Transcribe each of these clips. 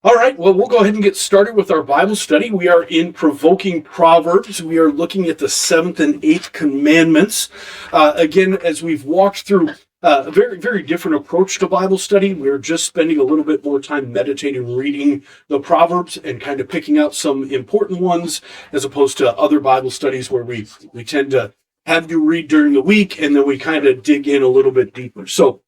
All right, well, we'll go ahead and get started with our Bible study. We are in Provoking Proverbs. We are looking at the seventh and eighth commandments. Again, as we've walked through a very, very different approach to Bible study, we're just spending a little bit more time meditating, reading the Proverbs, and kind of picking out some important ones, as opposed to other Bible studies where we tend to have you read during the week, and then we kind of dig in a little bit deeper. So,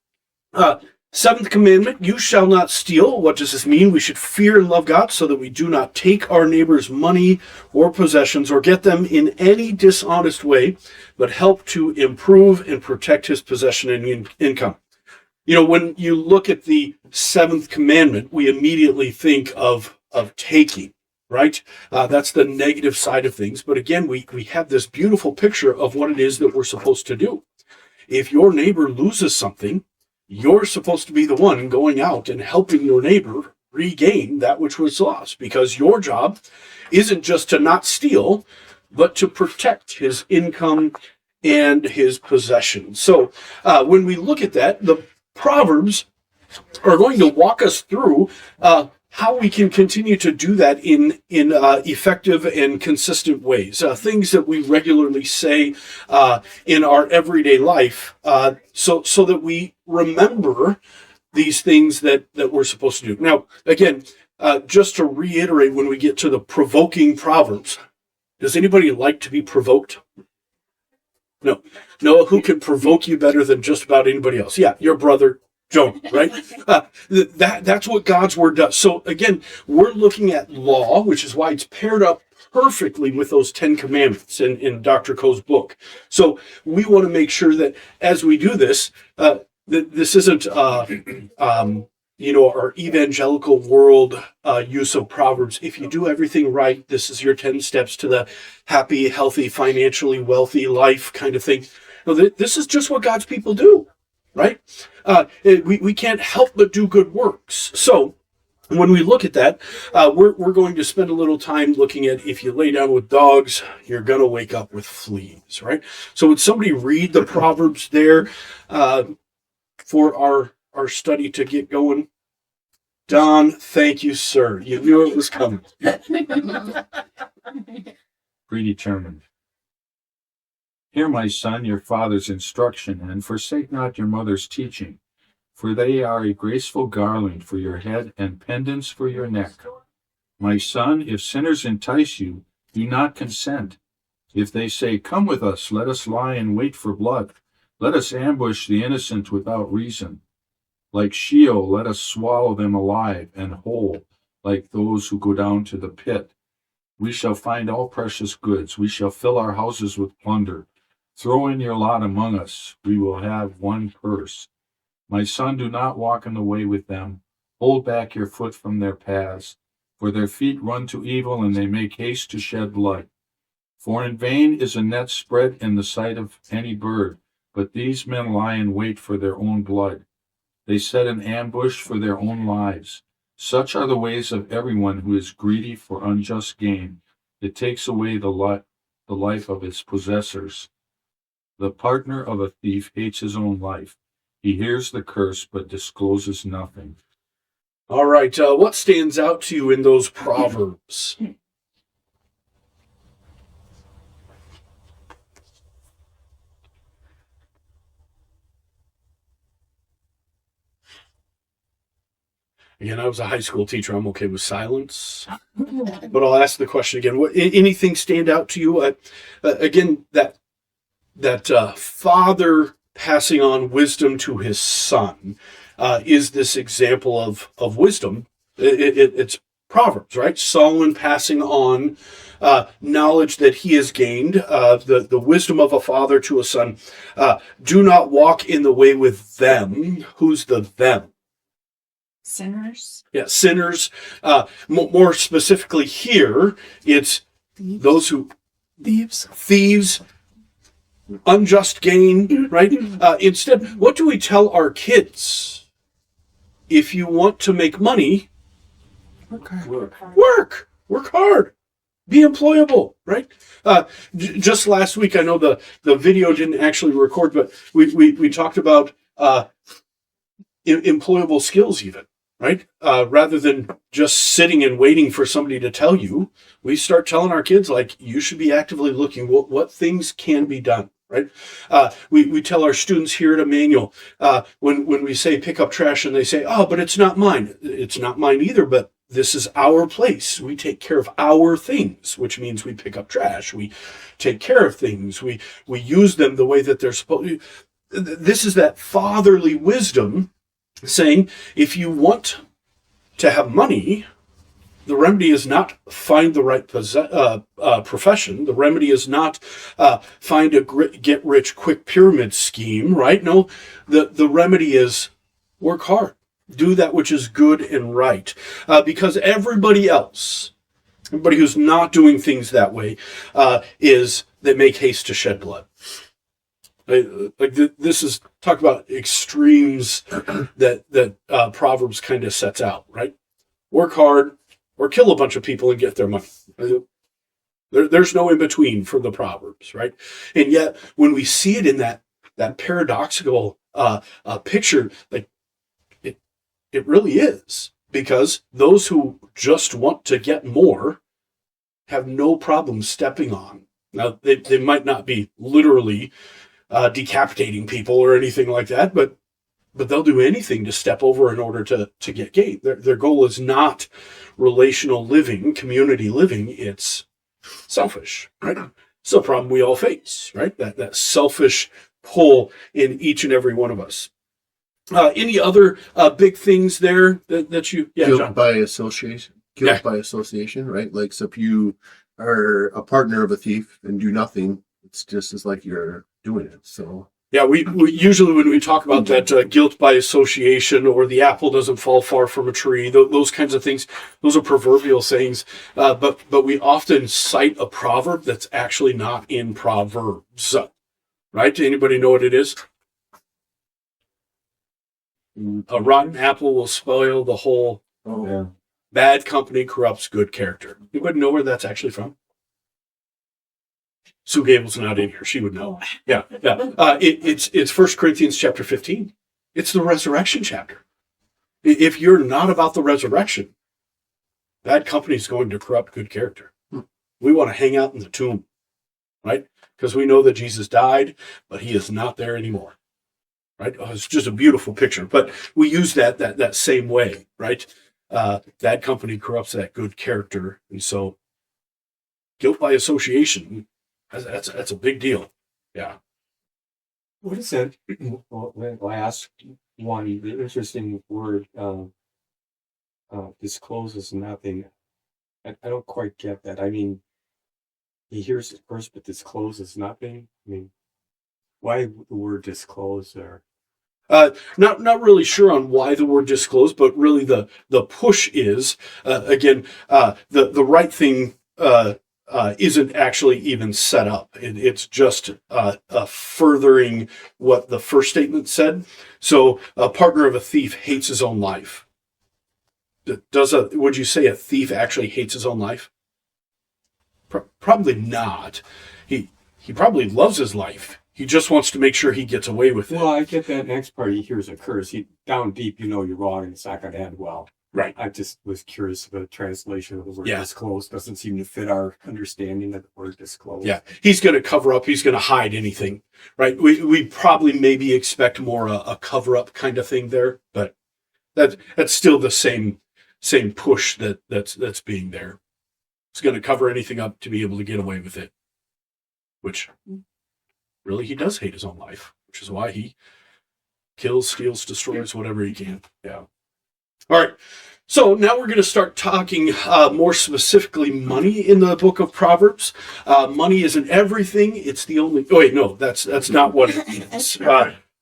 seventh commandment, you shall not steal. What does this mean? We should fear and love God so that we do not take our neighbor's money or possessions or get them in any dishonest way, but help to improve and protect his possession and income. You know, when you look at the seventh commandment, we immediately think of taking, right? That's the negative side of things. But again, we have this beautiful picture of what it is that we're supposed to do. If your neighbor loses something, you're supposed to be the one going out and helping your neighbor regain that which was lost, because your job isn't just to not steal, but to protect his income and his possessions. So when we look at that, the Proverbs are going to walk us through how we can continue to do that in effective and consistent ways. Things that we regularly say in our everyday life, so that we remember these things that we're supposed to do. Now, again, just to reiterate, when we get to the provoking Proverbs, does anybody like to be provoked? No. Noah, who can provoke you better than just about anybody else? Yeah, your brother, Jonah, right? That's what God's word does. So again, we're looking at law, which is why it's paired up perfectly with those 10 commandments in Dr. Coe's book. So we want to make sure that as we do this, that this isn't, our evangelical world use of Proverbs. If you do everything right, this is your 10 steps to the happy, healthy, financially wealthy life kind of thing. No, this is just what God's people do. Right? We can't help but do good works. So when we look at that, we're going to spend a little time looking at, if you lay down with dogs, you're going to wake up with fleas, right? So would somebody read the Proverbs there for our study to get going? Don, thank you, sir. You knew it was coming. Predetermined. Hear, my son, your father's instruction, and forsake not your mother's teaching, for they are a graceful garland for your head and pendants for your neck. My son, if sinners entice you, do not consent. If they say, come with us, let us lie in wait for blood. Let us ambush the innocent without reason. Like Sheol, let us swallow them alive and whole, like those who go down to the pit. We shall find all precious goods. We shall fill our houses with plunder. Throw in your lot among us. We will have one purse. My son, do not walk in the way with them. Hold back your foot from their paths. For their feet run to evil, and they make haste to shed blood. For in vain is a net spread in the sight of any bird, but these men lie in wait for their own blood. They set an ambush for their own lives. Such are the ways of everyone who is greedy for unjust gain. It takes away the life of its possessors. The partner of a thief hates his own life. He hears the curse, but discloses nothing. All right, what stands out to you in those Proverbs? Again, I was a high school teacher. I'm okay with silence. But I'll ask the question again. Anything stand out to you? Again, that father passing on wisdom to his son is this example of wisdom. It's Proverbs, right? Solomon passing on knowledge that he has gained, the wisdom of a father to a son. Do not walk in the way with them. Who's the them? Sinners. Yeah, sinners. More specifically here, it's those who... Thieves. Unjust gain, right? Instead, what do we tell our kids? If you want to make money, work hard, be employable, right? Just last week, I know the video didn't actually record, but we talked about employable skills even, right? Rather than just sitting and waiting for somebody to tell you, we start telling our kids, like, you should be actively looking what things can be done, right? We tell our students here at Emmanuel, when we say pick up trash and they say, oh, but it's not mine. It's not mine either, but this is our place. We take care of our things, which means we pick up trash. We take care of things. We use them the way that they're supposed to. This is that fatherly wisdom saying, if you want to have money, the remedy is not find the right profession. The remedy is not find a get-rich-quick pyramid scheme, right? No, the remedy is work hard. Do that which is good and right. Because everybody who's not doing things that way, they make haste to shed blood. This is talk about extremes that Proverbs kind of sets out, right? Work hard or kill a bunch of people and get their money. There's no in between for the Proverbs, right? And yet, when we see it in that paradoxical picture, like it really is, because those who just want to get more have no problem stepping on. Now, they might not be literally decapitating people or anything like that, but they'll do anything to step over in order to get gain. Their goal is not relational living, community living. It's selfish, right? It's a problem we all face, right? That selfish pull in each and every one of us. Any other big things there that you... Yeah, guilt John. by association. By association, right? Like, so if you are a partner of a thief and do nothing, it's just as like you're doing it. So yeah, we usually, when we talk about that guilt by association, or the apple doesn't fall far from a tree, those kinds of things, those are proverbial sayings. But we often cite a proverb that's actually not in Proverbs, right? Anybody know what it is? A rotten apple will spoil the whole. oh, Yeah. Bad company corrupts good character. Anybody know where that's actually from? Sue Gable's not in here. She would know. Yeah. It's 1 Corinthians chapter 15. It's the resurrection chapter. If you're not about the resurrection, bad company is going to corrupt good character. We want to hang out in the tomb, right? Because we know that Jesus died, but he is not there anymore. Right? It's just a beautiful picture. But we use that same way, right? Bad company corrupts that good character. And so guilt by association, that's a big deal. Yeah. What is that last one? The interesting word discloses nothing. I don't quite get that. I mean, he hears it first, but discloses nothing. I mean, why the word disclose there? Not really sure on why the word disclose, but really the push is again the right thing isn't actually even set up. It's just furthering what the first statement said. So a partner of a thief hates his own life. Would you say a thief actually hates his own life? Probably not. He probably loves his life. He just wants to make sure he gets away with it. Well, I get that next part. He hears a curse. Down deep, you know you're wrong, and it's not going to end well. Right. I just was curious about the translation of the word Yeah. disclose. Doesn't seem to fit our understanding of the word disclose. Yeah, he's going to cover up. He's going to hide anything, right? We probably maybe expect more a cover up kind of thing there, but that's still the same push that's being there. It's going to cover anything up to be able to get away with it, which really he does hate his own life, which is why he kills, steals, destroys whatever he can. Yeah. All right. So now we're going to start talking more specifically money in the book of Proverbs. Money isn't everything. It's the only... Oh, wait, no, that's not what it means.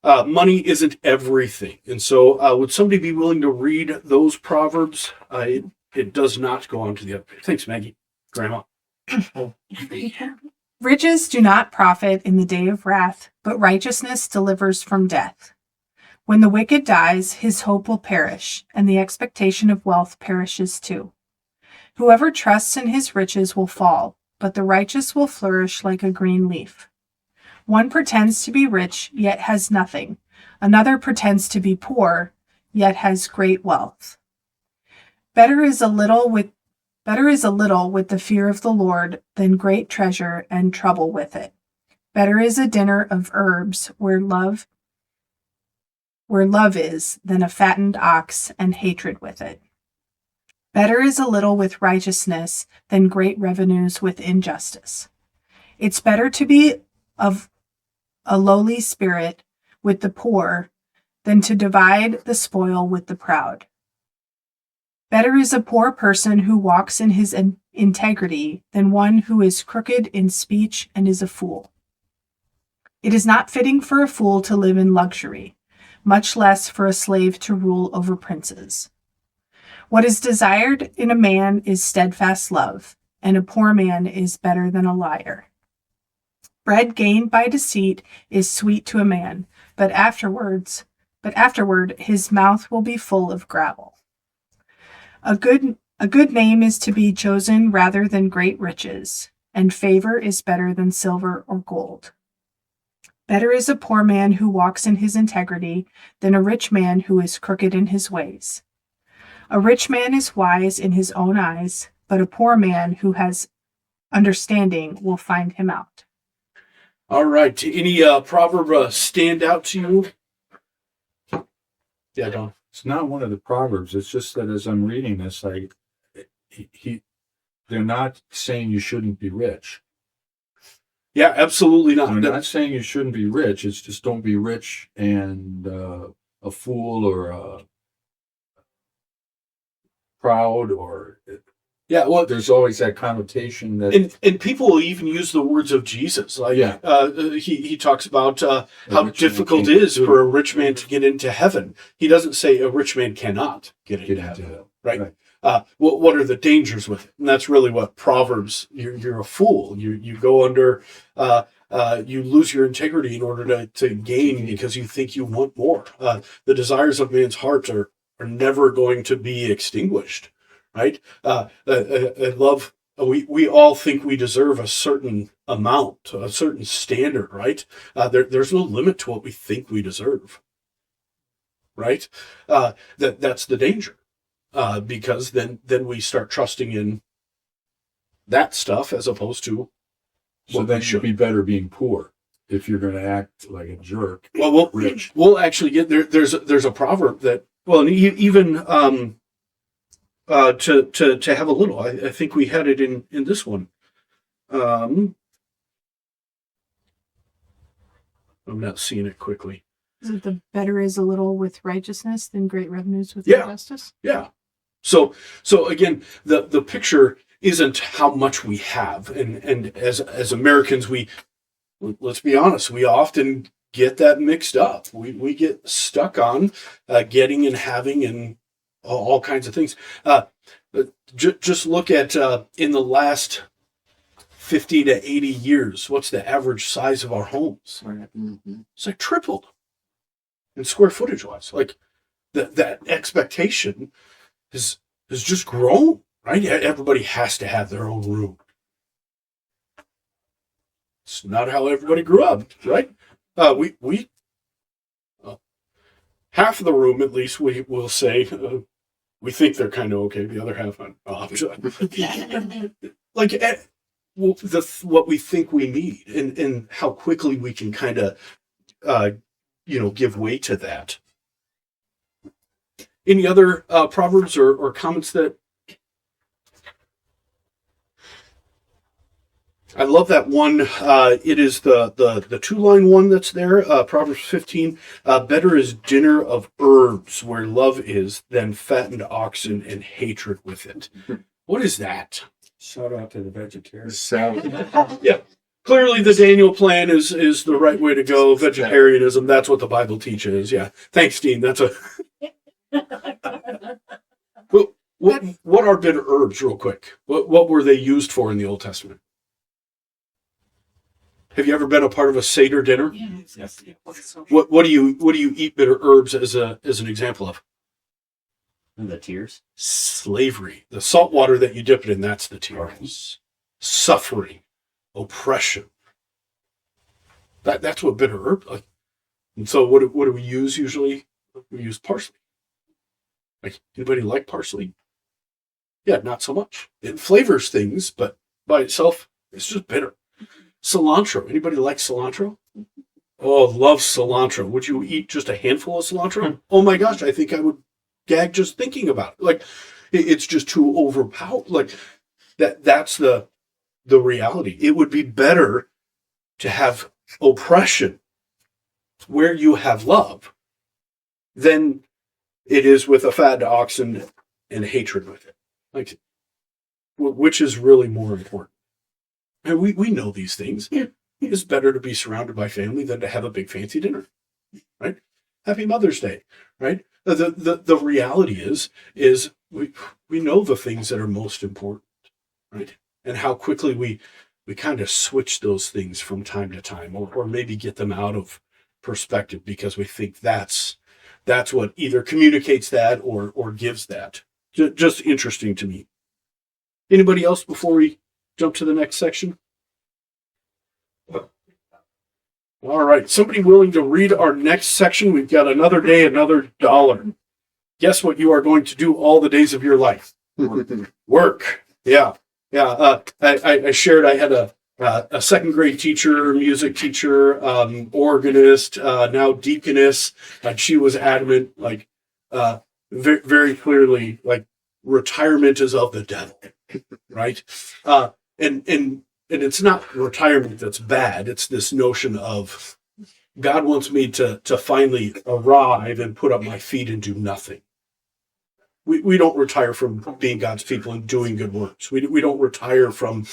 Money isn't everything. And so would somebody be willing to read those Proverbs? It does not go on to the other page. Thanks, Maggie. Grandma. Riches do not profit in the day of wrath, but righteousness delivers from death. When the wicked dies, his hope will perish, and the expectation of wealth perishes too. Whoever trusts in his riches will fall, but the righteous will flourish like a green leaf. One pretends to be rich, yet has nothing. Another pretends to be poor, yet has great wealth. Better is a little with the fear of the Lord than great treasure and trouble with it. Better is a dinner of herbs where love is than a fattened ox and hatred with it. Better is a little with righteousness than great revenues with injustice. It's better to be of a lowly spirit with the poor than to divide the spoil with the proud. Better is a poor person who walks in his integrity than one who is crooked in speech and is a fool. It is not fitting for a fool to live in luxury, much less for a slave to rule over princes. What is desired in a man is steadfast love, and a poor man is better than a liar. Bread gained by deceit is sweet to a man, but afterward his mouth will be full of gravel. A good name is to be chosen rather than great riches, and favor is better than silver or gold. Better is a poor man who walks in his integrity than a rich man who is crooked in his ways. A rich man is wise in his own eyes, but a poor man who has understanding will find him out. All right. Any proverb stand out to you? Yeah, Don. It's not one of the Proverbs. It's just that as I'm reading this, they're not saying you shouldn't be rich. Yeah, absolutely not. They're not saying you shouldn't be rich. It's just don't be rich and a fool or proud or. Yeah, well, there's always that connotation that, and people will even use the words of Jesus. Like, he talks about how difficult it is for a rich man to get into heaven. He doesn't say a rich man cannot get into heaven, right? What are the dangers with it? And that's really what Proverbs. You're a fool. You go under. You lose your integrity in order to gain because you think you want more. The desires of man's heart are never going to be extinguished. Right? I love, we all think we deserve a certain amount, a certain standard, right? There's no limit to what we think we deserve, right? That's the danger, because then we start trusting in that stuff as opposed to so then should be better being poor if you're going to act like a jerk. Well, we'll actually get there. There's a proverb that, well, even to have a little. I think we had it in this one. I'm not seeing it quickly. Is it the better is a little with righteousness than great revenues with injustice? Yeah. So again, the picture isn't how much we have, and as Americans, let's be honest, we often get that mixed up. We get stuck on getting and having and all kinds of things. Just look at in the last 50 to 80 years, what's the average size of our homes? Mm-hmm. It's like tripled in square footage wise. Like that expectation has just grown, right? Everybody has to have their own room. It's not how everybody grew up, right? We half of the room, at least, we will say, we think they're kind of okay. The other half, like what we think we need, and how quickly we can kind of, give way to that. Any other proverbs or comments that? I love that one. It is the 2-line one that's there. Proverbs 15. Better is dinner of herbs where love is than fattened oxen and hatred with it. What is that? Shout out to the vegetarians. Yeah. Clearly the Daniel plan is the right way to go. Vegetarianism, that's what the Bible teaches. Yeah. Thanks, Dean. That's a... What are bitter herbs, real quick? What were they used for in the Old Testament? Have you ever been a part of a Seder dinner? Yes. What do you eat bitter herbs as an example of? The tears. Slavery. The salt water that you dip it in, that's the tears. Suffering, oppression. That's what bitter herb. Like. And so what do we use usually? We use parsley. Like, anybody like parsley? Yeah, not so much. It flavors things, but by itself, it's just bitter. Cilantro. Anybody like cilantro? Oh, love cilantro. Would you eat just a handful of cilantro? Oh my gosh, I think I would gag just thinking about it. Like, it's just too overpowered. Like that's the reality. It would be better to have oppression where you have love than it is with a fat oxen and hatred with it. Like, which is really more important. And we know these things. It's better to be surrounded by family than to have a big fancy dinner, right? Happy Mother's Day, right? The reality is we know the things that are most important, right? And how quickly we kind of switch those things from time to time, or maybe get them out of perspective because we think that's what either communicates that or gives that. Just interesting to me. Anybody else before we jump to the next section? All right. Somebody willing to read our next section? We've got another day, another dollar. Guess what you are going to do all the days of your life? Work. Yeah. Yeah. I shared I had a second grade teacher, music teacher, organist, now deaconess. And she was adamant, like, very, very clearly, like, retirement is of the devil, right? And it's not retirement that's bad. It's this notion of God wants me to finally arrive and put up my feet and do nothing. We don't retire from being God's people and doing good works. We don't retire from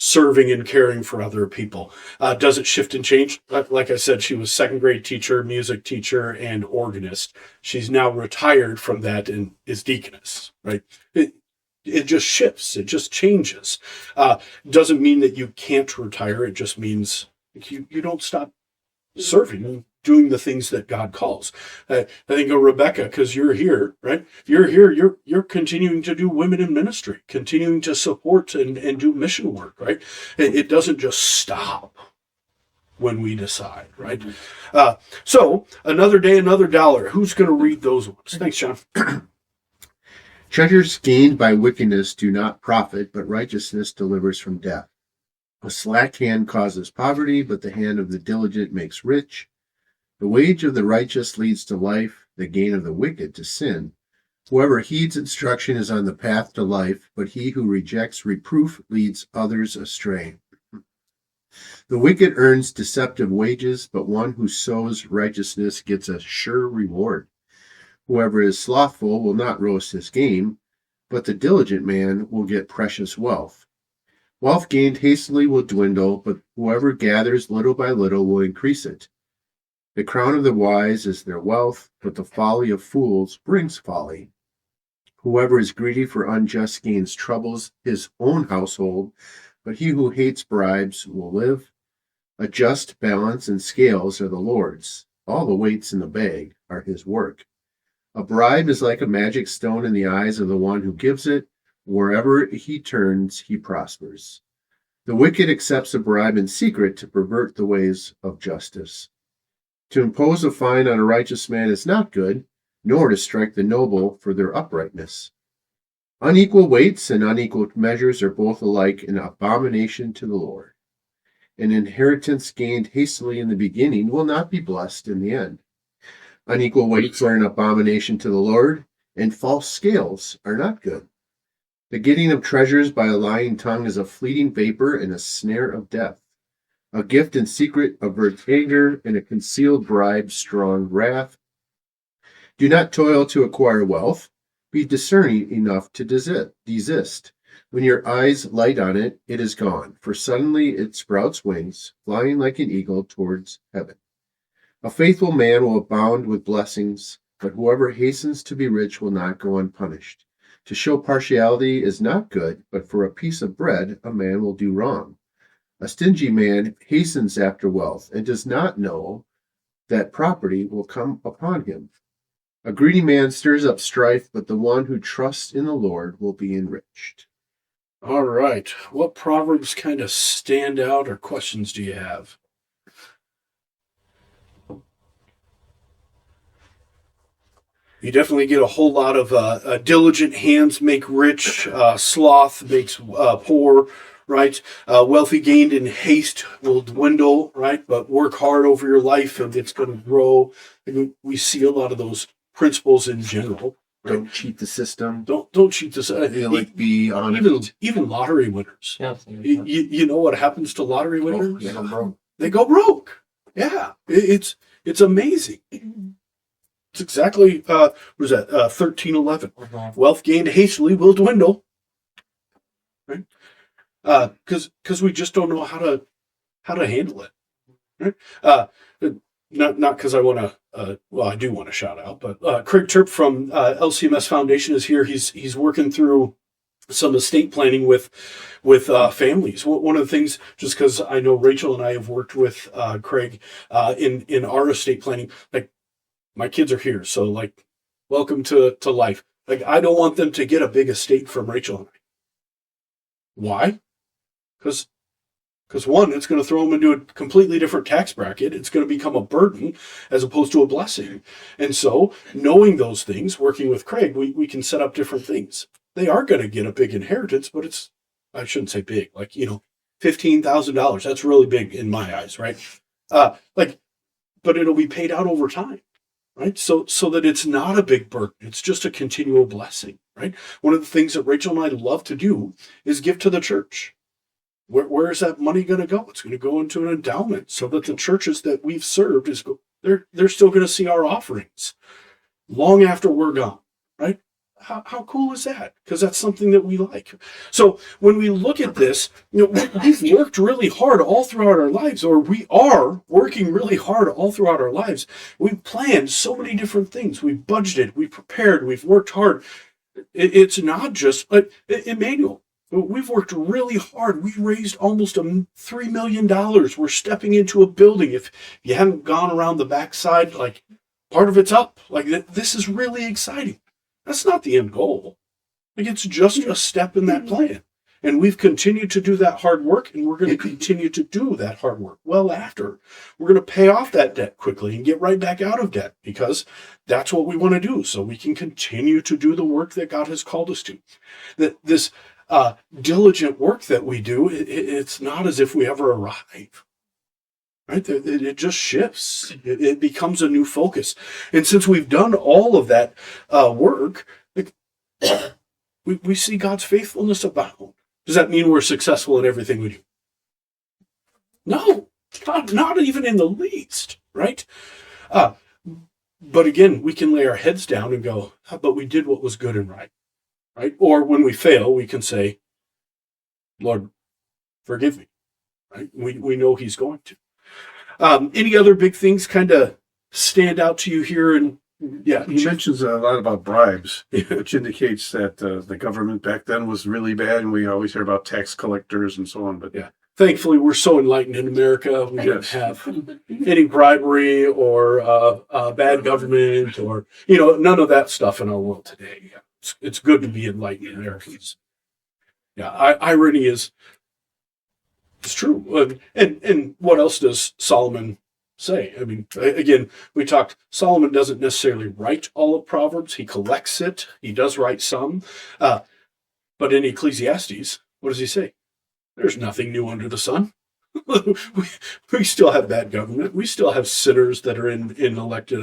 serving and caring for other people. Does it shift and change? Like I said, she was second grade teacher, music teacher, and organist. She's now retired from that and is deaconess, right? It just shifts. It just changes. Doesn't mean that you can't retire. It just means you don't stop serving and doing the things that God calls. I think of Rebecca, because you're here, right? You're here. You're continuing to do women in ministry, continuing to support and do mission work, right? It doesn't just stop when we decide, right? So another day, another dollar. Who's going to read those ones? Thanks, John. Treasures gained by wickedness do not profit, but righteousness delivers from death. A slack hand causes poverty, but the hand of the diligent makes rich. The wage of the righteous leads to life, the gain of the wicked to sin. Whoever heeds instruction is on the path to life, but he who rejects reproof leads others astray. The wicked earns deceptive wages, but one who sows righteousness gets a sure reward. Whoever is slothful will not roast his game, but the diligent man will get precious wealth. Wealth gained hastily will dwindle, but whoever gathers little by little will increase it. The crown of the wise is their wealth, but the folly of fools brings folly. Whoever is greedy for unjust gains troubles his own household, but he who hates bribes will live. A just balance and scales are the Lord's. All the weights in the bag are his work. A bribe is like a magic stone in the eyes of the one who gives it. Wherever he turns, he prospers. The wicked accepts a bribe in secret to pervert the ways of justice. To impose a fine on a righteous man is not good, nor to strike the noble for their uprightness. Unequal weights and unequal measures are both alike an abomination to the Lord. An inheritance gained hastily in the beginning will not be blessed in the end. Unequal weights are an abomination to the Lord, and false scales are not good. The getting of treasures by a lying tongue is a fleeting vapor and a snare of death. A gift in secret averts anger, and a concealed bribe strong wrath. Do not toil to acquire wealth. Be discerning enough to desist. When your eyes light on it, it is gone, for suddenly it sprouts wings, flying like an eagle towards heaven. A faithful man will abound with blessings, but whoever hastens to be rich will not go unpunished. To show partiality is not good, but for a piece of bread a man will do wrong. A stingy man hastens after wealth and does not know that property will come upon him. A greedy man stirs up strife, but the one who trusts in the Lord will be enriched. All right. What proverbs kind of stand out or questions do you have? You definitely get a whole lot of diligent hands make rich, sloth makes poor, right? Wealthy gained in haste will dwindle, right? But work hard over your life and it's going to grow. And we see a lot of those principles in general. Right? Don't cheat the system. Don't cheat this. Be honest. Even lottery winners. Yeah. You know what happens to lottery winners? They go broke. They go broke. Yeah, it's amazing. It's exactly what was that 13:11. Wealth gained hastily will dwindle, right? Because we just don't know how to handle it. Right? Not because I want to. Well, I do want to shout out, but Craig Turp from LCMS Foundation is here. He's working through some estate planning with families. One of the things, just because I know Rachel and I have worked with Craig in our estate planning, like my kids are here, so like welcome to life. Like I don't want them to get a big estate from Rachel and I. Why? Because one, it's going to throw them into a completely different tax bracket. It's going to become a burden as opposed to a blessing. And so knowing those things, working with Craig, we can set up different things. They are going to get a big inheritance, but I shouldn't say big, like, $15,000. That's really big in my eyes, right? But it'll be paid out over time, right? So that it's not a big burden. It's just a continual blessing, right? One of the things that Rachel and I love to do is give to the church. Where is that money going to go? It's going to go into an endowment so that the churches that we've served they're still going to see our offerings long after we're gone, right? How cool is that? Because that's something that we like. So when we look at this, we've worked really hard all throughout our lives, or we are working really hard all throughout our lives. We've planned so many different things. We've budgeted, we've prepared, we've worked hard. It's not just like Emmanuel. We've worked really hard. We raised almost $3 million. We're stepping into a building. If you haven't gone around the backside, like part of it's up. Like this is really exciting. That's not the end goal. Like it's just a step in that plan. And we've continued to do that hard work, and we're going to continue to do that hard work well after. We're going to pay off that debt quickly and get right back out of debt because that's what we want to do so we can continue to do the work that God has called us to. This diligent work that we do, it's not as if we ever arrive. Right? It just shifts. It becomes a new focus. And since we've done all of that work, we see God's faithfulness abound. Does that mean we're successful in everything we do? No, not even in the least, right? But again, we can lay our heads down and go, but we did what was good and right. Right? Or when we fail, we can say, Lord, forgive me. Right? We know He's going to. Any other big things kind of stand out to you here? And yeah, he mentions a lot about bribes, which indicates that the government back then was really bad, and we always hear about tax collectors and so on. But yeah, thankfully, we're so enlightened in America. We don't have any bribery or bad government or none of that stuff in our world today. It's good to be enlightened Americans. Yeah, irony is true. And what else does Solomon say? I mean, again, Solomon doesn't necessarily write all of Proverbs. He collects it. He does write some. But in Ecclesiastes, what does he say? There's nothing new under the sun. we still have bad government. We still have sinners that are in elected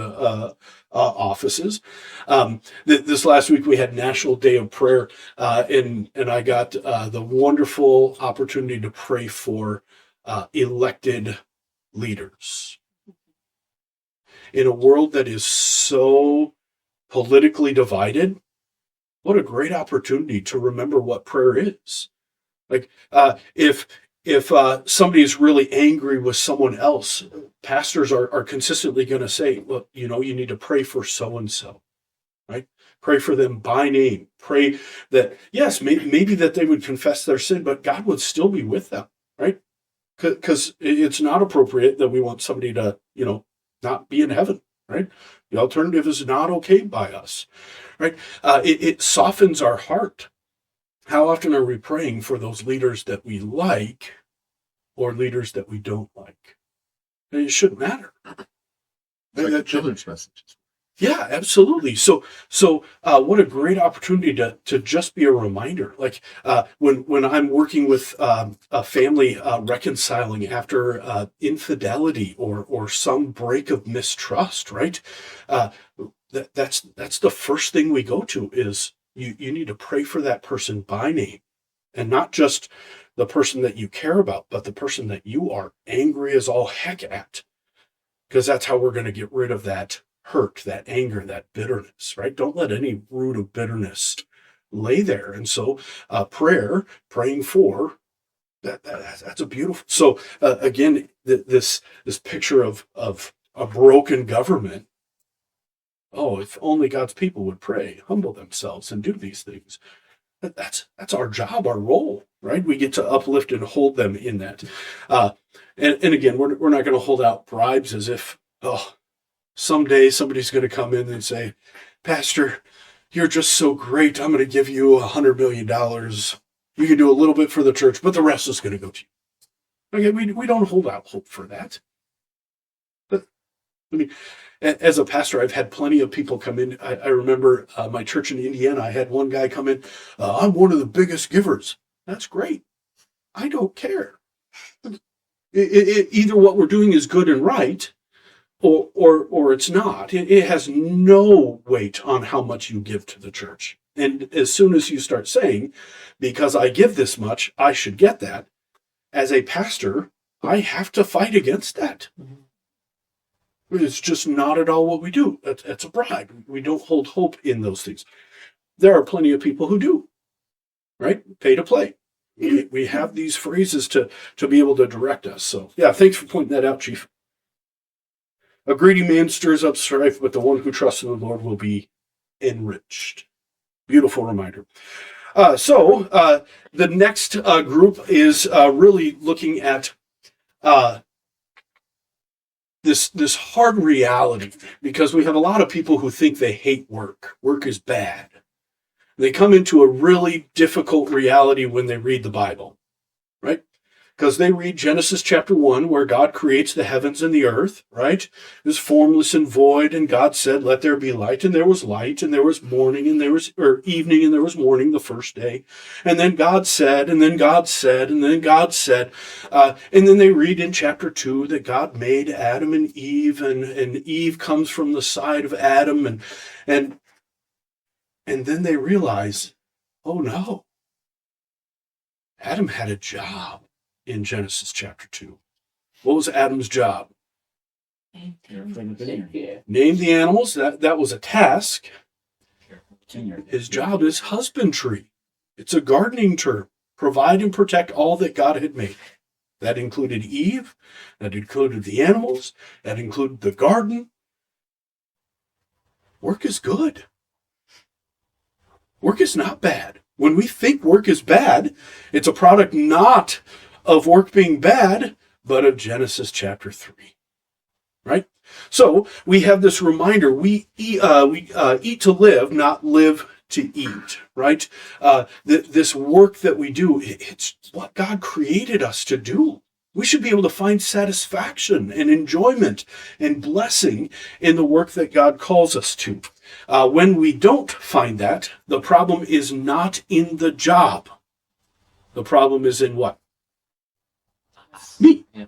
offices. This last week we had National Day of Prayer, and I got the wonderful opportunity to pray for elected leaders. In a world that is so politically divided, what a great opportunity to remember what prayer is. Like if somebody is really angry with someone else, pastors are consistently going to say, look, you need to pray for so-and-so, right? Pray for them by name. Pray that, yes, maybe that they would confess their sin, but God would still be with them, right? Because it's not appropriate that we want somebody to, not be in heaven, right? The alternative is not okay by us, right? It softens our heart. How often are we praying for those leaders that we like or leaders that we don't like? And it shouldn't matter. It's like the children's messages. Yeah, absolutely. What a great opportunity to just be a reminder. Like when I'm working with a family reconciling after infidelity or some break of mistrust, right? Uh, that's the first thing we go to is you need to pray for that person by name, and not just the person that you care about, but the person that you are angry as all heck at, because that's how we're going to get rid of that hurt, that anger, that bitterness, right? Don't let any root of bitterness lay there. And so, praying for that's a beautiful. So again, this picture of a broken government. Oh, if only God's people would pray, humble themselves, and do these things. That's our job, our role, right? We get to uplift and hold them in that. Uh, and again, we're not going to hold out bribes as if, oh, someday somebody's going to come in and say, Pastor, you're just so great. I'm going to give you $100 million. You can do a little bit for the church, but the rest is going to go to you. Okay, we don't hold out hope for that. But I mean, as a pastor, I've had plenty of people come in. I remember my church in Indiana. I had one guy come in. I'm one of the biggest givers. That's great. I don't care. Either what we're doing is good and right, or it's not. It has no weight on how much you give to the church. And as soon as you start saying, because I give this much, I should get that, as a pastor, I have to fight against that. It's just not at all what we do. It's a bribe. We don't hold hope in those things. There are plenty of people who do, right? Pay to play. We have these phrases to be able to direct us. So, yeah, thanks for pointing that out, Chief. A greedy man stirs up strife, but the one who trusts in the Lord will be enriched. Beautiful reminder. The next group is really looking at this hard reality, because we have a lot of people who think they hate work. Work is bad. They come into a really difficult reality when they read the Bible, right? Because they read Genesis chapter 1, where God creates the heavens and the earth, right? It was formless and void, and God said, let there be light, and there was light, and there was morning, and there was evening, and there was morning the first day. And then God said, and then God said, and then God said. And then they read in chapter 2 that God made Adam and Eve, and Eve comes from the side of Adam, and then they realize, oh no, Adam had a job. In Genesis chapter 2. What was Adam's job? Name the animals. That was a task. His job is husbandry. It's a gardening term. Provide and protect all that God had made. That included Eve. That included the animals. That included the garden. Work is good. Work is not bad. When we think work is bad, it's a product not of work being bad, but of Genesis chapter 3, right? So we have this reminder: we eat to live, not live to eat, right? This work that we do, it's what God created us to do. We should be able to find satisfaction and enjoyment and blessing in the work that God calls us to. When we don't find that, the problem is not in the job. The problem is in what? Me. Yeah.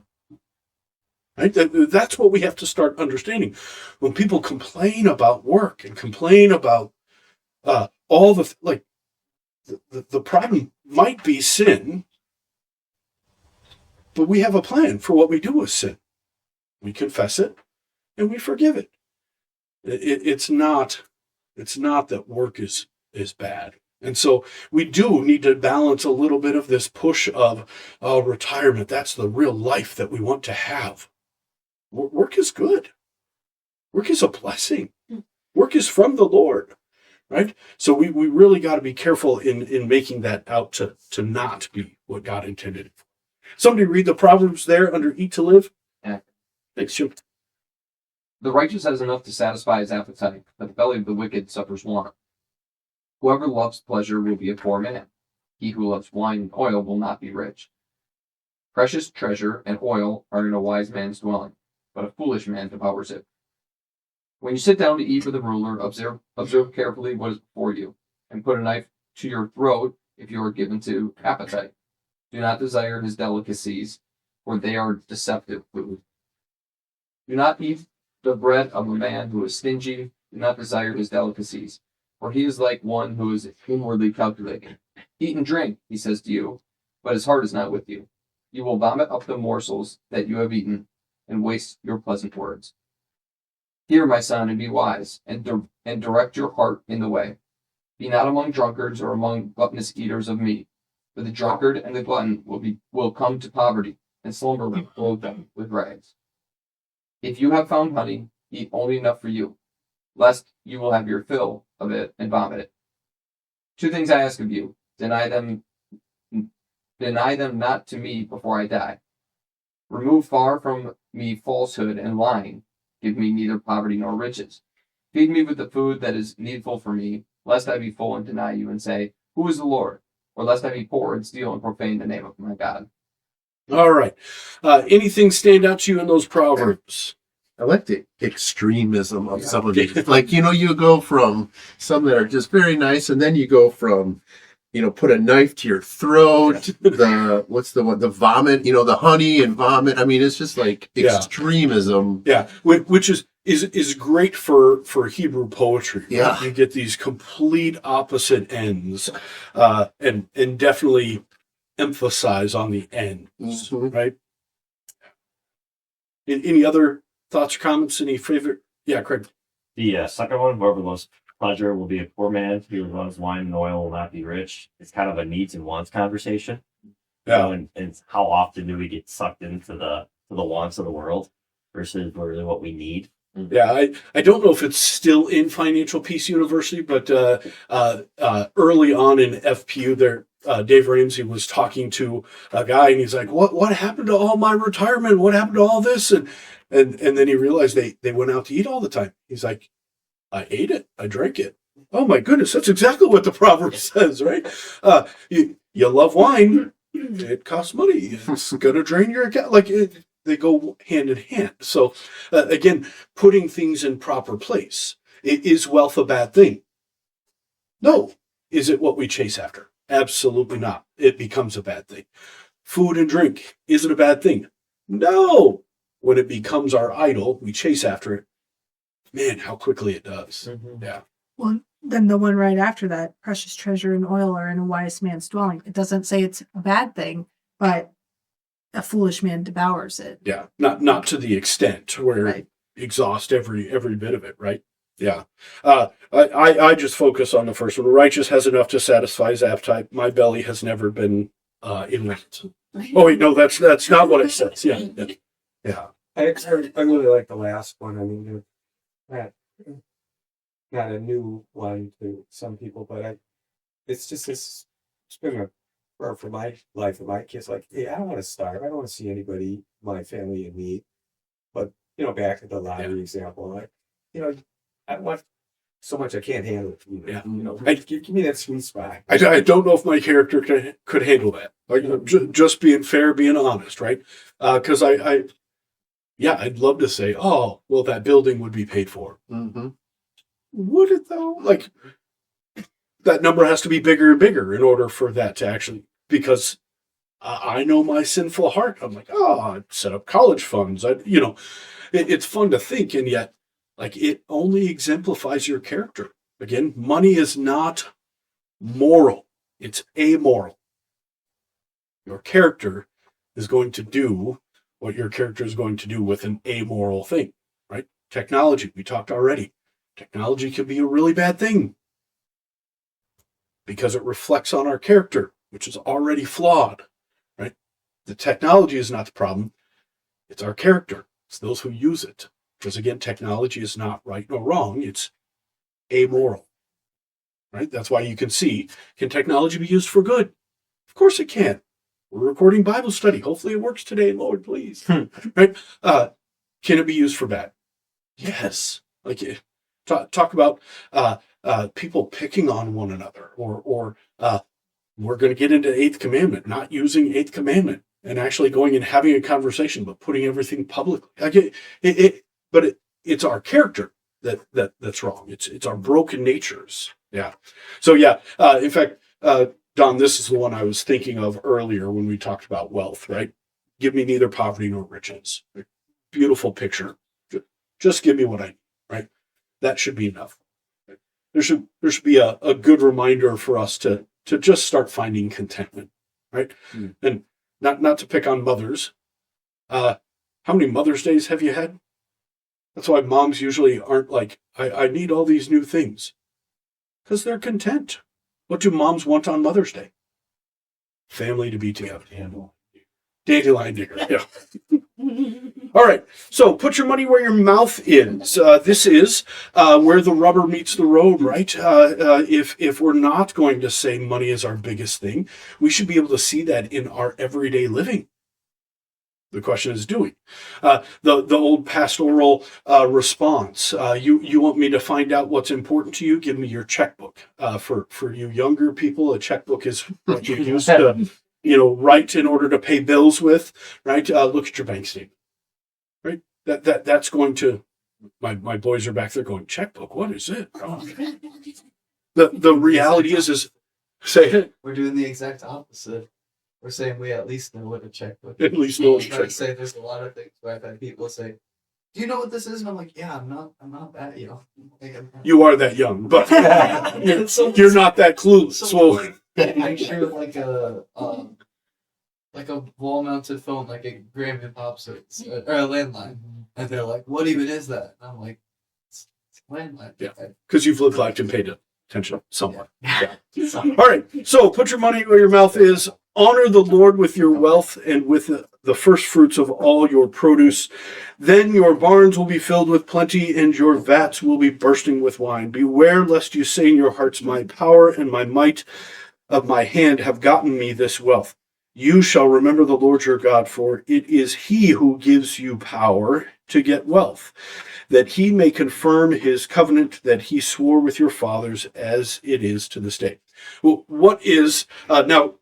Right? That's what we have to start understanding. When people complain about work and complain about all the problem might be sin, but we have a plan for what we do with sin. We confess it and we forgive it. It's not that work is bad. And so we do need to balance a little bit of this push of retirement. That's the real life that we want to have. Work is good. Work is a blessing. Work is from the Lord, right? So we really got to be careful in making that out to not be what God intended. Somebody read the Proverbs there under Eat to Live. Yeah. Thanks, Jim. The righteous has enough to satisfy his appetite, but the belly of the wicked suffers want. Whoever loves pleasure will be a poor man. He who loves wine and oil will not be rich. Precious treasure and oil are in a wise man's dwelling, but a foolish man devours it. When you sit down to eat with a ruler, observe carefully what is before you, and put a knife to your throat if you are given to appetite. Do not desire his delicacies, for they are deceptive food. Do not eat the bread of a man who is stingy. Do not desire his delicacies, for he is like one who is inwardly calculating. Eat and drink, he says to you, but his heart is not with you. You will vomit up the morsels that you have eaten and waste your pleasant words. Hear, my son, and be wise, and direct your heart in the way. Be not among drunkards or among gluttonous eaters of meat, for the drunkard and the glutton will come to poverty, and slumber will clothe them with rags. If you have found honey, eat only enough for you, lest you will have your fill of it and vomit it. Two things I ask of you: deny them not to me before I die. Remove far from me falsehood and lying. Give me neither poverty nor riches. Feed me with the food that is needful for me, lest I be full and deny you and say, who is the Lord? Or lest I be poor and steal and profane the name of my God. All right. Anything stand out to you in those Proverbs? I like the extremism of some of these. Like, you go from some that are just very nice, and then you go from, put a knife to your throat, the vomit, the honey and vomit. I mean, it's just like extremism. Yeah, which is great for Hebrew poetry. Right? Yeah. You get these complete opposite ends, and definitely emphasize on the ends, Mhm. right? Any other thoughts or comments? Any favorite? Yeah, Craig. The second one, whoever loves pleasure will be a poor man. He who loves wine and oil will not be rich. It's kind of a needs and wants conversation. Yeah. And how often do we get sucked into the wants of the world versus really what we need? Yeah, I don't know if it's still in Financial Peace University, but early on in FPU, there Dave Ramsey was talking to a guy, and he's like, "What happened to all my retirement? What happened to all this?" And then he realized they went out to eat all the time. He's like, "I ate it, I drank it." Oh my goodness, that's exactly what the proverb says, right? You love wine, it costs money. It's gonna drain your account. They go hand in hand. So again, putting things in proper place. Is wealth a bad thing? No. Is it what we chase after? Absolutely not. It becomes a bad thing. Food and drink, is it a bad thing? No. When it becomes our idol, we chase after it. Man, how quickly it does. Mhm. Yeah. Well, then the one right after that, precious treasure and oil are in a wise man's dwelling. It doesn't say it's a bad thing, but a foolish man devours it. Yeah. Not to the extent where Right. exhaust every bit of it, right? Yeah. I just focus on the first one. Righteous has enough to satisfy his appetite. My belly has never been in want. Oh wait, no, that's not what it says. Yeah. I really like the last one. I mean, not a new one to some people, but it's just this. It's been a for my life and my kids. Like, hey, I don't want to starve. I don't want to see anybody, my family, in need. But back to the lottery example, like, I want so much I can't handle it. Yeah. Give me that sweet spot. I don't know if my character could handle that. Like just being fair, being honest, right? Because I'd love to say, oh, well, that building would be paid for. Mhm. Would it though? Like that number has to be bigger and bigger in order for that to actually, because I know my sinful heart. I'm like, oh, I'd set up college funds. It's fun to think, and yet, like, it only exemplifies your character. Again, money is not moral; it's amoral. Your character is going to do what your character is going to do with an amoral thing, right? Technology, we talked already. Technology can be a really bad thing because it reflects on our character, which is already flawed, right? The technology is not the problem. It's our character. It's those who use it. Because again, technology is not right nor wrong. It's amoral, right? That's why you can see, can technology be used for good? Of course it can. We're recording Bible study. Hopefully it works today, Lord, please. Right? Can it be used for bad? Yes. Like, talk about people picking on one another, or we're going to get into Eighth Commandment, not using Eighth Commandment and actually going and having a conversation, but putting everything publicly. Like but it's our character. that's wrong. It's our broken natures. Yeah. So yeah. In fact, Don, this is the one I was thinking of earlier when we talked about wealth. Right? Give me neither poverty nor riches. Beautiful picture. Just give me what I need. Right? That should be enough. There should be a good reminder for us to just start finding contentment. Right? And not to pick on mothers. How many Mother's Days have you had? That's why moms usually aren't like, I need all these new things. Because they're content. What do moms want on Mother's Day? Family to be together. Dandelion digger. Yeah. All right. So put your money where your mouth is. This is where the rubber meets the road, right? If we're not going to say money is our biggest thing, we should be able to see that in our everyday living. The question is, do we? The old pastoral response. You want me to find out what's important to you? Give me your checkbook. For you younger people, a checkbook is what you use to, write in order to pay bills with. Right? Look at your bank statement. Right? That's going to. My boys are back there going, checkbook. What is it? Oh. The reality is say it. We're doing the exact opposite. We're saying we at least know what a checkbook is. At least know what a I'm trying to checkbook. say there's a lot of things where I've had people say, "Do you know what this is?" And I'm like, "Yeah, I'm not that young." You are that young, but you're not that clueless. So I'm sure like a wall-mounted phone, like a Graham and Pops or a landline, and they're like, "What even is that?" And I'm like, "It's a landline." Yeah. Because you've lived life and paid attention somewhat. Yeah. All right. So put your money where your mouth is. Honor the Lord with your wealth and with the first fruits of all your produce. Then your barns will be filled with plenty, and your vats will be bursting with wine. Beware lest you say in your hearts, my power and my might of my hand have gotten me this wealth. You shall remember the Lord your God, for it is he who gives you power to get wealth, that he may confirm his covenant that he swore with your fathers, as it is to this day. Well, what is, now,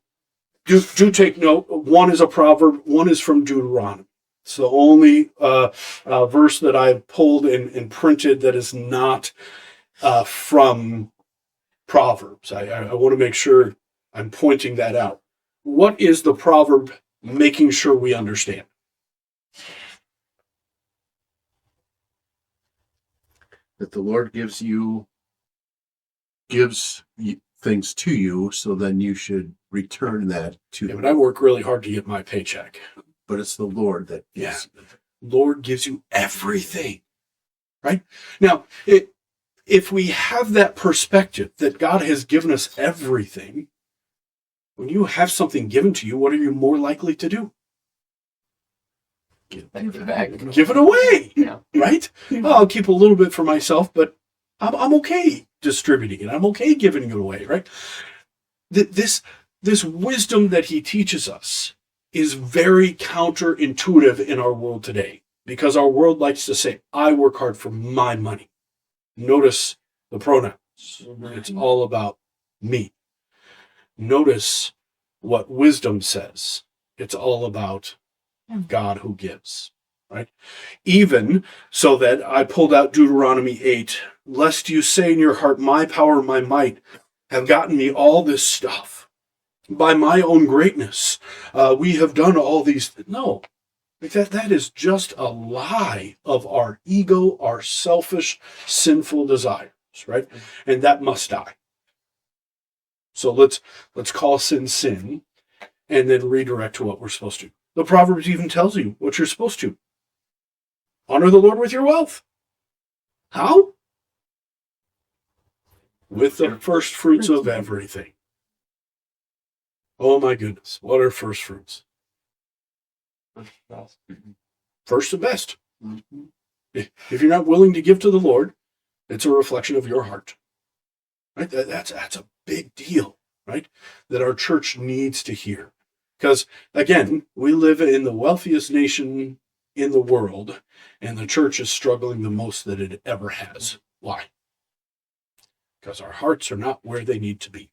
do take note, one is a proverb, one is from Deuteronomy. It's the only verse that I've pulled and printed that is not from Proverbs. I want to make sure I'm pointing that out. What is the proverb making sure we understand? That the Lord gives things to you, so then you should return that to Yeah, him. but I work really hard to get my paycheck. But it's the Lord that gives. Yeah. Lord gives you everything. Right? Now, if we have that perspective that God has given us everything, when you have something given to you, what are you more likely to do? Give it back. Give it away. Yeah. Right? Well, I'll keep a little bit for myself, but I'm okay distributing it. I'm okay giving it away, right? This wisdom that he teaches us is very counterintuitive in our world today, because our world likes to say, I work hard for my money. Notice the pronouns. It's all about me. Notice what wisdom says. It's all about God who gives, right? Even so that I pulled out Deuteronomy 8, lest you say in your heart, my power, my might have gotten me all this stuff. By my own greatness, we have done all these. No, that is just a lie of our ego, our selfish, sinful desires, right? And that must die. So let's call sin, and then redirect to what we're supposed to. The Proverbs even tells you what you're supposed to. Honor the Lord with your wealth. How? With the first fruits of everything. Oh my goodness. What are first fruits? First and best. If you're not willing to give to the Lord, it's a reflection of your heart. Right? That's a big deal, right? That our church needs to hear. Because, again, we live in the wealthiest nation in the world, and the church is struggling the most that it ever has. Why? Because our hearts are not where they need to be.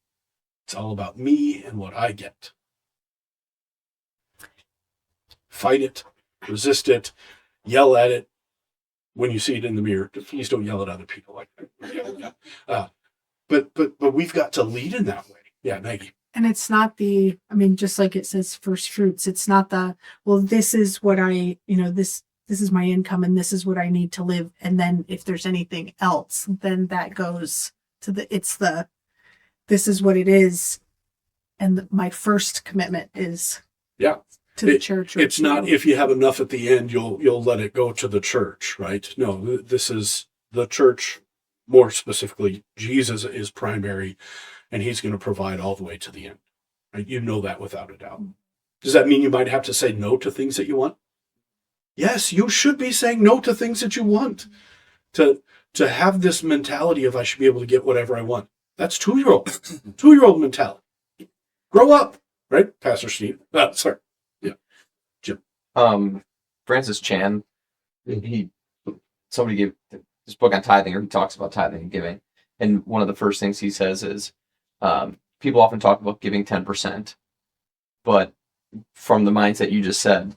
It's all about me and what I get. Fight it, resist it, yell at it, when you see it in the mirror. Please don't yell at other people like that. But we've got to lead in that way. Yeah, Maggie. And it's not just like it says first fruits, it's not this is what this is my income and this is what I need to live. And then if there's anything else, then that goes to this is what it is. And my first commitment is to the church. It's not if you have enough at the end, you'll let it go to the church, right? No, this is the church. More specifically, Jesus is primary, and he's going to provide all the way to the end. Right? You know that without a doubt. Does that mean you might have to say no to things that you want? Yes, you should be saying no to things that you want. To have this mentality of I should be able to get whatever I want. That's 2-year-old mentality. Grow up, right, Pastor Steve? Sorry, yeah, Jim. Francis Chan, somebody gave this book on tithing, or he talks about tithing and giving, and one of the first things he says is, people often talk about giving 10%, but from the mindset you just said,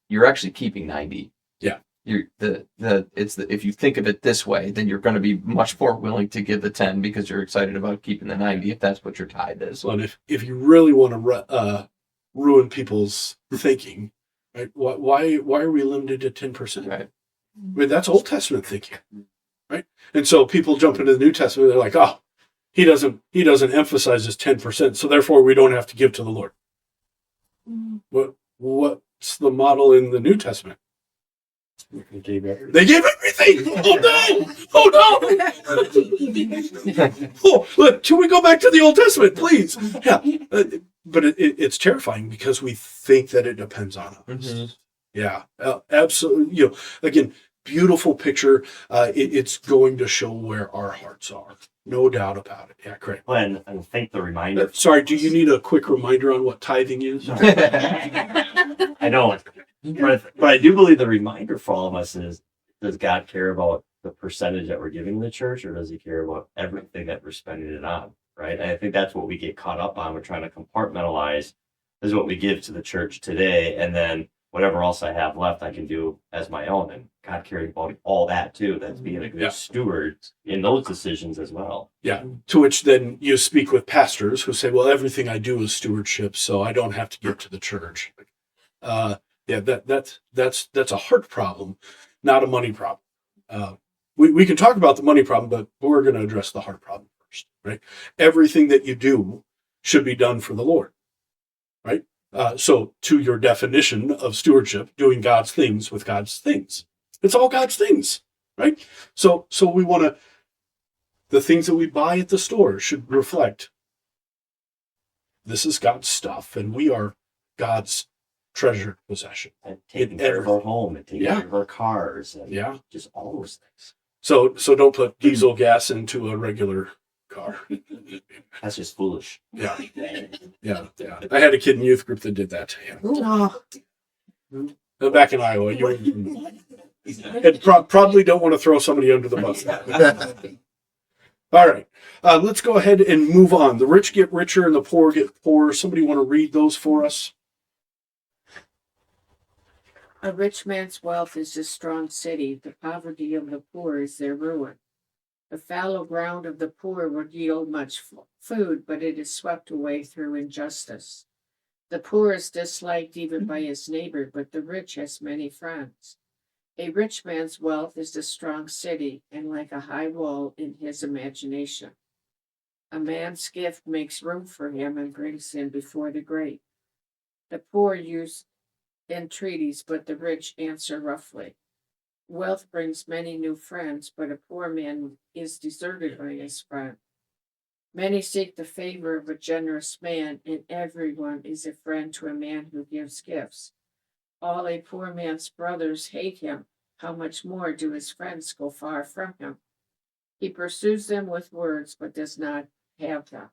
you're actually keeping 90. Yeah. If you think of it this way, then you're going to be much more willing to give the 10 because you're excited about keeping the 90 if that's what your tithe is. Well, and if you really want to ruin people's thinking, right? Why are we limited to 10%? Right. I mean, that's Old Testament thinking, right? And so people jump into the New Testament. They're like, oh, he doesn't emphasize this 10%, so therefore we don't have to give to the Lord. What's the model in the New Testament? They gave everything. They gave everything. Oh no! Oh, look, should we go back to the Old Testament, please? Yeah, but it's terrifying because we think that it depends on us. Mm-hmm. Yeah, absolutely. Again, beautiful picture. It's going to show where our hearts are. No doubt about it. Yeah, great. Well, and I think the reminder. Sorry, do you need a quick reminder on what tithing is? I don't. But I do believe the reminder for all of us is, does God care about the percentage that we're giving the church, or does he care about everything that we're spending it on? Right. And I think that's what we get caught up on. We're trying to compartmentalize. This is what we give to the church today, and then whatever else I have left, I can do as my own. And God cares about all that too. That's being a good steward in those decisions as well. Yeah. To which then you speak with pastors who say, well, everything I do is stewardship, so I don't have to give to the church. Yeah, that's a heart problem, not a money problem. We can talk about the money problem, but we're going to address the heart problem first, right? Everything that you do should be done for the Lord, right? So to your definition of stewardship, doing God's things with God's things. It's all God's things, right? So we want the things that we buy at the store should reflect this is God's stuff, and we are God's treasured possession. And taking care of our home and taking care of our cars and just all those things. So don't put diesel gas into a regular car. That's just foolish. Yeah. I had a kid in youth group that did that. Yeah. Back in Iowa, and probably don't want to throw somebody under the bus. All right, let's go ahead and move on. The rich get richer and the poor get poorer. Somebody want to read those for us? A rich man's wealth is a strong city. The poverty of the poor is their ruin. The fallow ground of the poor would yield much food, but it is swept away through injustice. The poor is disliked even by his neighbor, but the rich has many friends. A rich man's wealth is a strong city, and like a high wall in his imagination. A man's gift makes room for him and brings him before the great. The poor use entreaties, but the rich answer roughly. Wealth brings many new friends, but a poor man is deserted by his friend. Many seek the favor of a generous man, and everyone is a friend to a man who gives gifts. All a poor man's brothers hate him. How much more do his friends go far from him? He pursues them with words, but does not have them.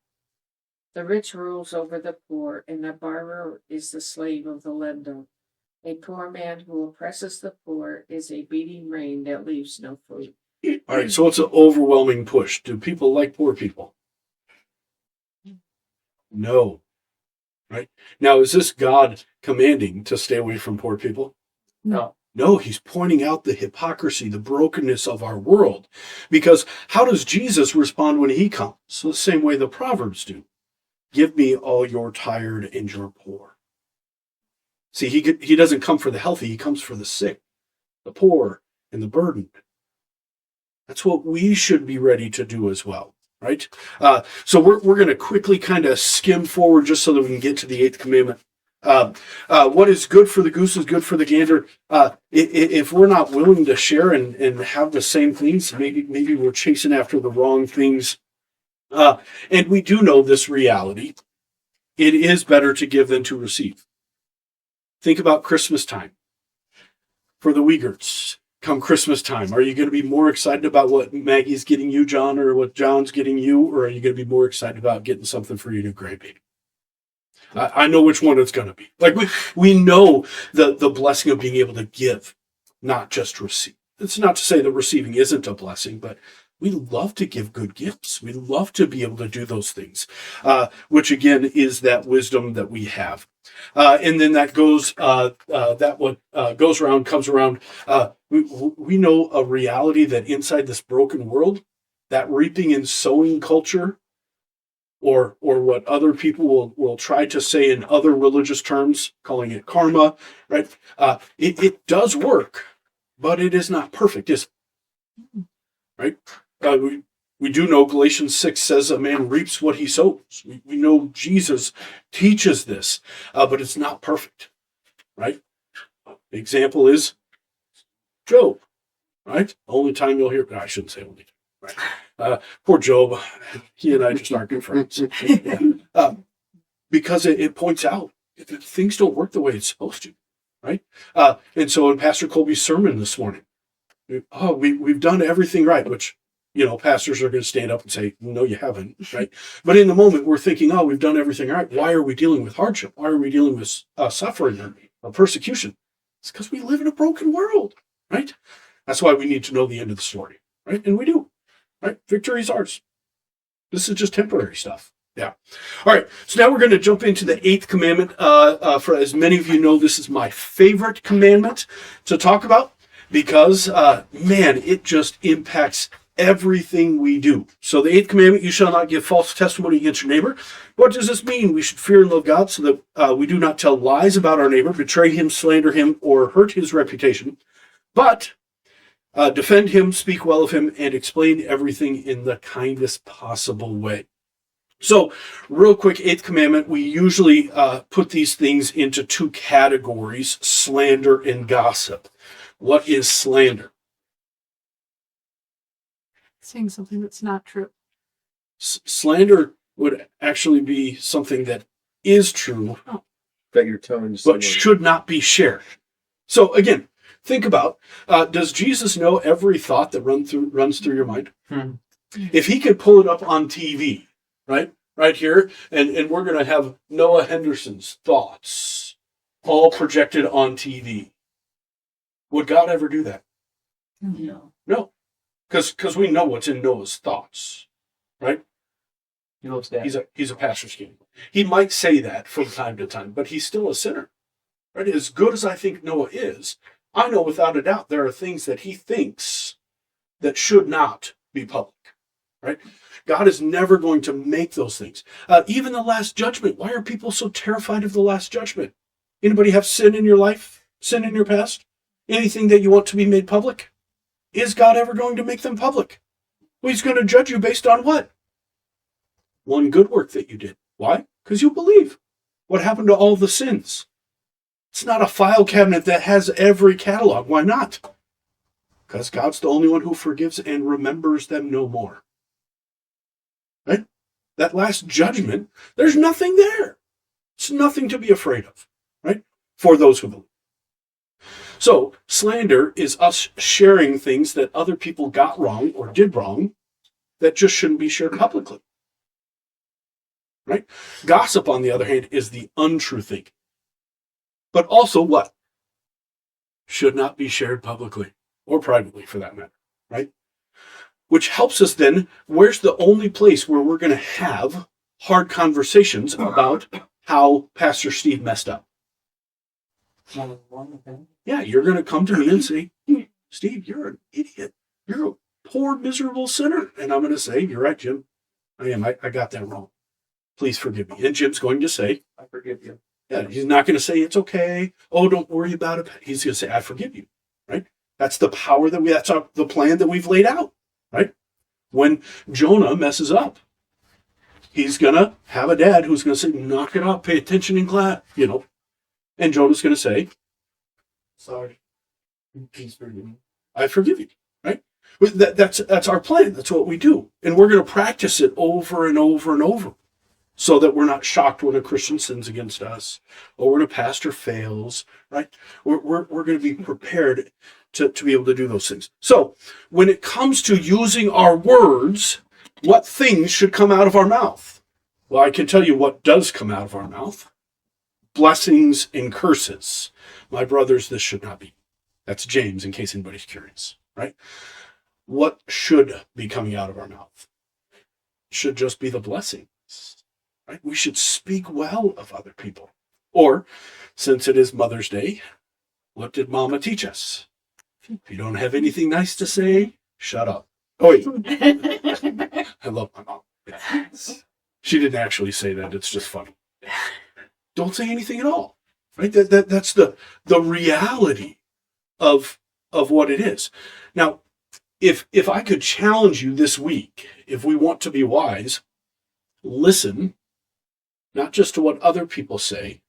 The rich rules over the poor, and the borrower is the slave of the lender. A poor man who oppresses the poor is a beating rain that leaves no food. All right, so it's an overwhelming push. Do people like poor people? No. Right? Now, is this God commanding to stay away from poor people? No. No, he's pointing out the hypocrisy, the brokenness of our world. Because how does Jesus respond when he comes? So the same way the Proverbs do. Give me all your tired and your poor. See, he doesn't come for the healthy, he comes for the sick, the poor, and the burdened. That's what we should be ready to do as well, right? So we're going to quickly kind of skim forward just so that we can get to the eighth commandment. What is good for the goose is good for the gander. If we're not willing to share and have the same things, maybe we're chasing after the wrong things. And we do know this reality. It is better to give than to receive. Think about Christmas time. For the Uyghurs, come Christmas time, are you going to be more excited about what Maggie's getting you, John, or what John's getting you, or are you going to be more excited about getting something for your new grandbaby? I know which one it's going to be. Like we know the blessing of being able to give, not just receive. It's not to say that receiving isn't a blessing, but we love to give good gifts. We love to be able to do those things, which again is that wisdom that we have. And then that goes, goes around comes around. We know a reality that inside this broken world, that reaping and sowing culture, or what other people will try to say in other religious terms, calling it karma, right? It does work, but it is not perfect, is it? Right? We do know Galatians 6 says a man reaps what he sows. We know Jesus teaches this, but it's not perfect, right? The example is Job, right? Only time you'll hear, I shouldn't say only time, right? Poor Job, he and I just aren't good friends. Because it points out that things don't work the way it's supposed to, right? And so in Pastor Colby's sermon this morning, we've done everything right, which, pastors are going to stand up and say, no, you haven't, right? But in the moment, we're thinking, we've done everything right. Why are we dealing with hardship? Why are we dealing with suffering or persecution? It's because we live in a broken world, right? That's why we need to know the end of the story, right? And we do, right? Victory is ours. This is just temporary stuff. Yeah. All right. So now we're going to jump into the eighth commandment. For as many of you know, this is my favorite commandment to talk about because, it just impacts everything we do. So the eighth commandment, you shall not give false testimony against your neighbor. What does this mean? We should fear and love God so that we do not tell lies about our neighbor, betray him, slander him, or hurt his reputation, but defend him, speak well of him, and explain everything in the kindest possible way. So real quick, eighth commandment, we usually put these things into two categories, slander and gossip. What is slander? Saying something that's not true. Slander would actually be something that is true, That you're telling but should not be shared. So again, think about, does Jesus know every thought that runs through your mind? If he could pull it up on TV, right here, and we're going to have Noah Henderson's thoughts all projected on TV, would God ever do that? No. No. Because we know what's in Noah's thoughts, right? He loves that. He's a pastor's kid. He might say that from time to time, but he's still a sinner, right? As good as I think Noah is, I know without a doubt there are things that he thinks that should not be public, right? God is never going to make those things. Even the Last Judgment. Why are people so terrified of the Last Judgment? Anybody have sin in your life? Sin in your past? Anything that you want to be made public? Is God ever going to make them public? Well, he's going to judge you based on what? One good work that you did. Why? Because you believe. What happened to all the sins? It's not a file cabinet that has every catalog. Why not? Because God's the only one who forgives and remembers them no more. Right? That last judgment, there's nothing there. It's nothing to be afraid of, right? For those who believe. So, slander is us sharing things that other people got wrong or did wrong that just shouldn't be shared publicly. Right? Gossip, on the other hand, is the untrue thing. But also what? Should not be shared publicly or privately for that matter, right? Which helps us then, where's the only place where we're going to have hard conversations about how Pastor Steve messed up? Yeah, you're going to come to me and say, Steve, you're an idiot. You're a poor, miserable sinner. And I'm going to say, you're right, Jim. I am. I got that wrong. Please forgive me. And Jim's going to say, I forgive you. yeah, he's not going to say it's okay. Oh, don't worry about it. He's going to say, I forgive you. Right? That's the power that's the plan that we've laid out. Right? When Jonah messes up, he's going to have a dad who's going to say, knock it off, pay attention in class, And Jonah's going to say, Sorry. Please forgive me. I forgive you. Right? That's our plan. That's what we do. And we're going to practice it over and over and over so that we're not shocked when a Christian sins against us or when a pastor fails, right? We're going to be prepared to be able to do those things. So when it comes to using our words, what things should come out of our mouth? Well, I can tell you what does come out of our mouth. Blessings and curses. My brothers, this should not be. That's James, in case anybody's curious, right? What should be coming out of our mouth? It should just be the blessings, right? We should speak well of other people. Or, since it is Mother's Day, what did Mama teach us? If you don't have anything nice to say, shut up. Oh, wait. I love my mom. Yeah. She didn't actually say that. It's just funny. Don't say anything at all, right? That's the reality of what it is. Now, if I could challenge you this week, if we want to be wise, listen, not just to what other people say,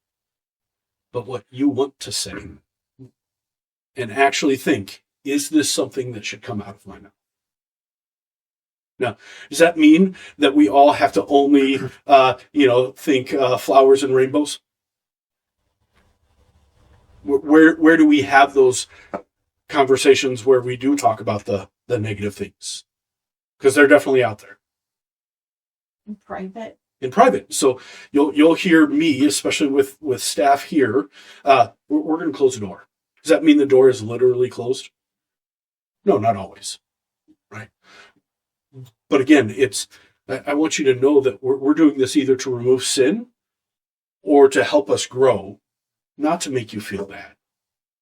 but what you want to say. And actually think, is this something that should come out of my mouth? Now, does that mean that we all have to only, think flowers and rainbows? Where do we have those conversations where we do talk about the negative things? Because they're definitely out there. In private. In private. So you'll hear me, especially with staff here, we're going to close the door. Does that mean the door is literally closed? No, not always. Right? But again, I want you to know that we're doing this either to remove sin or to help us grow, not to make you feel bad.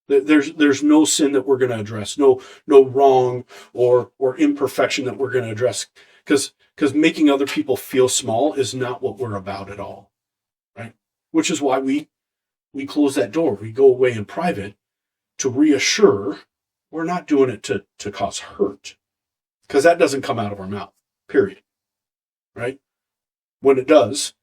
There's no sin that we're going to address, no wrong or imperfection that we're going to address, because making other people feel small is not what we're about at all, right? Which is why we close that door. We go away in private to reassure we're not doing it to cause hurt, because that doesn't come out of our mouth, period, right? When it does,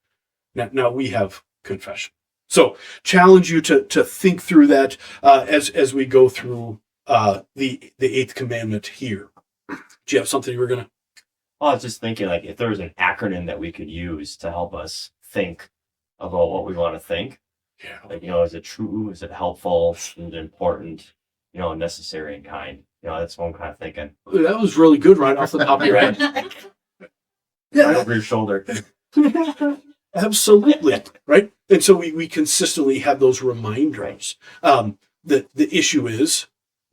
now we have confession. So challenge you to think through that as we go through the eighth commandment here. Do you have something you were going to? Well, I was just thinking, like, if there was an acronym that we could use to help us think about what we want to think. Yeah. Like, is it true? Is it helpful? Is it important? Necessary and kind. That's what I'm kind of thinking. That was really good right off the top of your head. Right over your shoulder. Absolutely. Right. And so we consistently have those reminders. The issue is,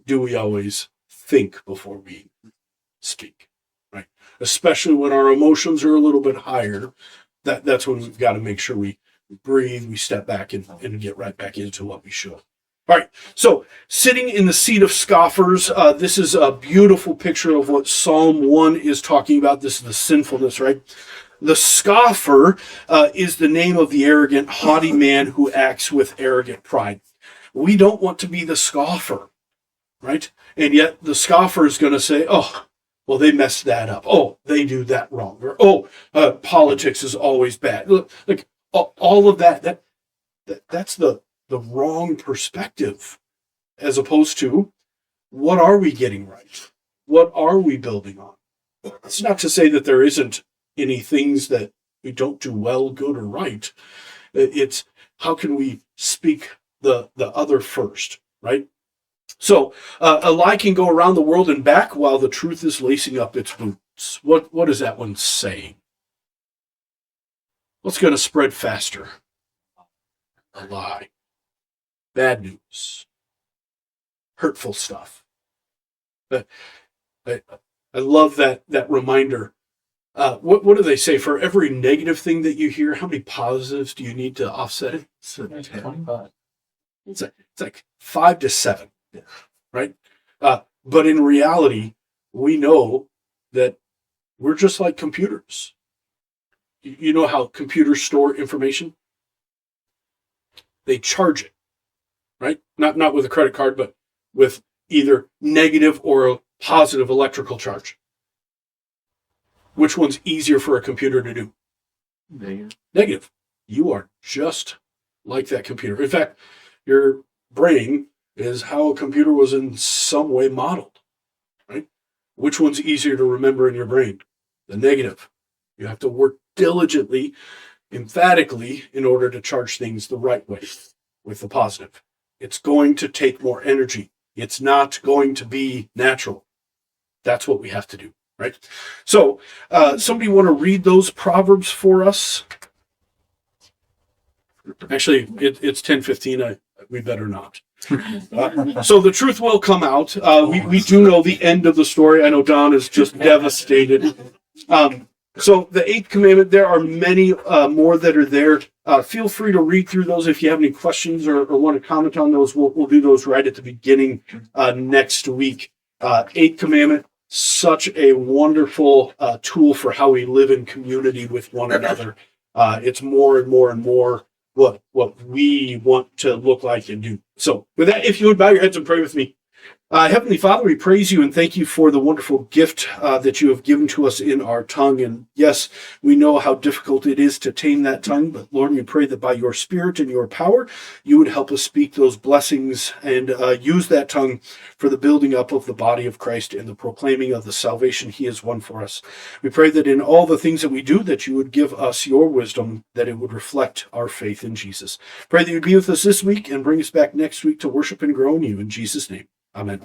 do we always think before we speak? Right. Especially when our emotions are a little bit higher. That's when we've got to make sure we breathe, we step back and get right back into what we should. All right, so sitting in the seat of scoffers, this is a beautiful picture of what Psalm 1 is talking about. This is the sinfulness, right? The scoffer is the name of the arrogant, haughty man who acts with arrogant pride. We don't want to be the scoffer, right? And yet the scoffer is going to say, oh, well, they messed that up. Oh, they do that wrong. Or, politics is always bad. Like all of that's the wrong perspective, as opposed to what are we getting right? What are we building on? It's not to say that there isn't any things that we don't do well, good, or right. It's how can we speak the other first, right? So a lie can go around the world and back while the truth is lacing up its boots. What is that one saying? What's going to spread faster? A lie. Bad news. Hurtful stuff. I love that reminder. What do they say? For every negative thing that you hear, how many positives do you need to offset it? It's 25. It's It's like 5 to 7, right? But in reality, we know that we're just like computers. You know how computers store information? They charge it, right? Not with a credit card, but with either negative or a positive electrical charge. Which one's easier for a computer to do? Negative. You are just like that computer. In fact, your brain is how a computer was in some way modeled, right? Which one's easier to remember in your brain? The negative. You have to work diligently, emphatically, in order to charge things the right way with the positive. It's going to take more energy. It's not going to be natural. That's what we have to do, right? So, somebody want to read those Proverbs for us? Actually, it's 10:15. We better not. So the truth will come out. We do know the end of the story. I know Don is just devastated. So the 8th commandment, there are many more that are there. Feel free to read through those if you have any questions or want to comment on those. We'll do those right at the beginning next week. 8th commandment, such a wonderful tool for how we live in community with one another. It's more and more and more what we want to look like and do. So with that, if you would bow your heads and pray with me. Heavenly Father, we praise you and thank you for the wonderful gift that you have given to us in our tongue. And yes, we know how difficult it is to tame that tongue, but Lord, we pray that by your Spirit and your power, you would help us speak those blessings and use that tongue for the building up of the body of Christ and the proclaiming of the salvation he has won for us. We pray that in all the things that we do, that you would give us your wisdom, that it would reflect our faith in Jesus. Pray that you'd be with us this week and bring us back next week to worship and grow in you. In Jesus' name. Amen.